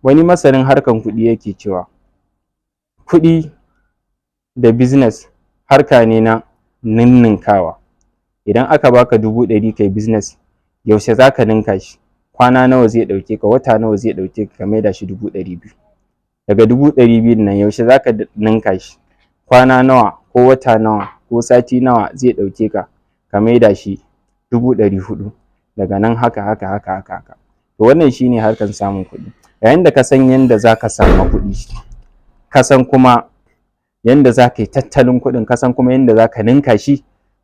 Wani masanin harkan kuɗi yake cewa kuɗi da business harka ne na ninninkawa. Idan aka baka 100,000 kai business, yaushe za ka ninka shi? Kwana nawa zai ɗauke ka? Wata nawa zai ɗauke ka maida shi 200,000? Daga 200,000 nan yaushe za ka ninka shi? Kwana nawa ko wata nawa ko sati nawa zai ɗauke ka maida shi 400,000? Daga nan haka. To wannan shine harkan samun kuɗi. Yayin da ka san yanda za ka samu kuɗi, ka san kuma yanda za ka yi tattalin kuɗin, ka san kuma yanda za ka ninka shi,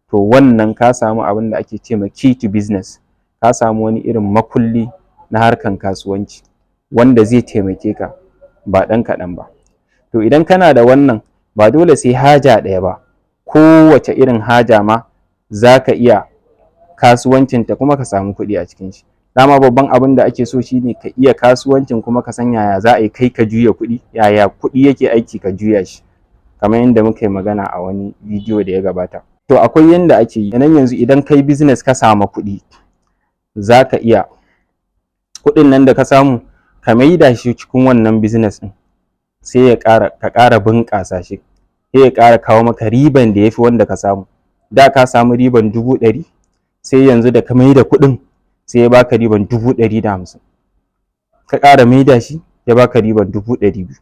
to wannan ka samu abin da ake ce ma key to business. Ka samu wani irin makulli na harkan kasuwanci wanda zai taimake ka ba ɗan kaɗan ba. To idan kana da wannan, ba dole sai haja ɗaya ba, kowace irin haja ma za ka iya kasuwancinta kuma ka samu kuɗi a cikin shi. Dama babban abin da ake so shine ka iya kasuwancin kuma ka san yaya za a yi kai ka juya kuɗi, yaya kuɗi yake aiki ka juya shi, kamar yadda muka yi magana a wani bidiyo da ya gabata. To akwai yanda ake yi. Nan yanzu idan kai business ka samu kuɗi, za ka iya kuɗin nan da ka samu ka maida shi cikin wannan business ɗin, sai ka ƙara bunƙasa shi, sai ya ƙara kawo maka riban da ya fi wanda ka samu. Da ka samu riban 100,000, sai yanzu da ka maida kuɗin sai ya baka riban 150,000. Ka ƙara maida shi ya baka riban 200,000.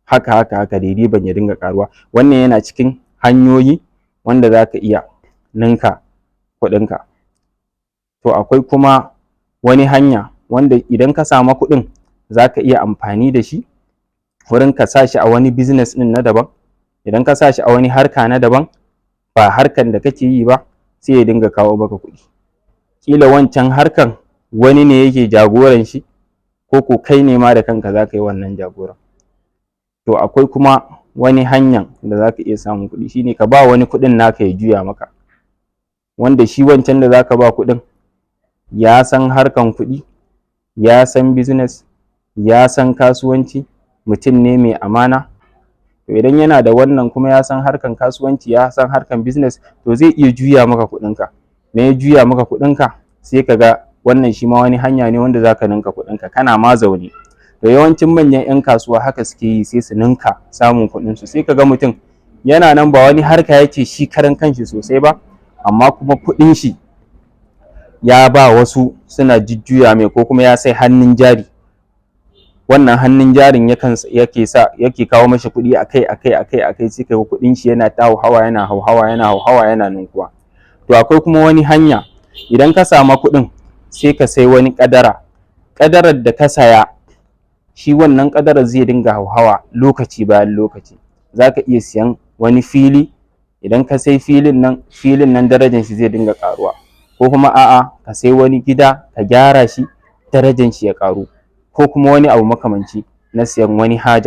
Haka dai riban ya dinga ƙaruwa. Wannan yana cikin hanyoyi wanda za ka iya ninka kuɗinka. To akwai kuma wani hanya wanda idan ka samu kuɗin za ka iya amfani da shi wurin ka sa shi a wani business ɗin na daban. Idan ka sa shi a wani harka na daban, ba harkan da kake yi ba, sai ya dinga kawo maka kuɗi. Ƙila wancan harkan wani ne yake jagoran shi, ko kai ne ma da kanka za ka yi wannan jagoran. To akwai kuma wani hanyar da za ka iya samun kuɗi, shine ka ba wani kuɗin naka ya juya maka, wanda shi wancan da za ka ba kuɗin ya san harkan kuɗi, ya san business, ya san kasuwanci, mutum ne mai amana. To idan yana da wannan kuma ya san harkan kasuwanci, ya san harkan business, to zai iya juya maka kuɗinka. Na ya juya maka kuɗinka, sai ka ga wannan shi ma wani hanya ne wanda za ka ninka kuɗinka kana ma zaune. To yawancin manyan 'yan kasuwa haka suke yi, sai su ninka samun kuɗinsu. Sai ka ga mutum yana nan ba wani harka yake shi karan kanshi sosai ba, amma kuma kuɗin shi ya ba wasu suna jujjuya mai, ko kuma ya sai hannun jari. Wannan hannun jarin yake kawo mashi kuɗi akai, sai ka ga kuɗin shi yana ta hauhawa yana ninkuwa. To akwai kuma wani hanya, idan ka samu kuɗin sai ka sai wani ƙadarar da ka saya, shi wannan ƙadarar zai dinga hauhawa lokaci bayan lokaci. Za ka iya siyan wani fili, idan ka sai filin nan darajar shi zai dinga ƙaruwa, ko kuma a'a ka sai wani gida ka gyara shi darajar shi ya ƙaru, ko kuma wani abu makamanci na siyan wani haja.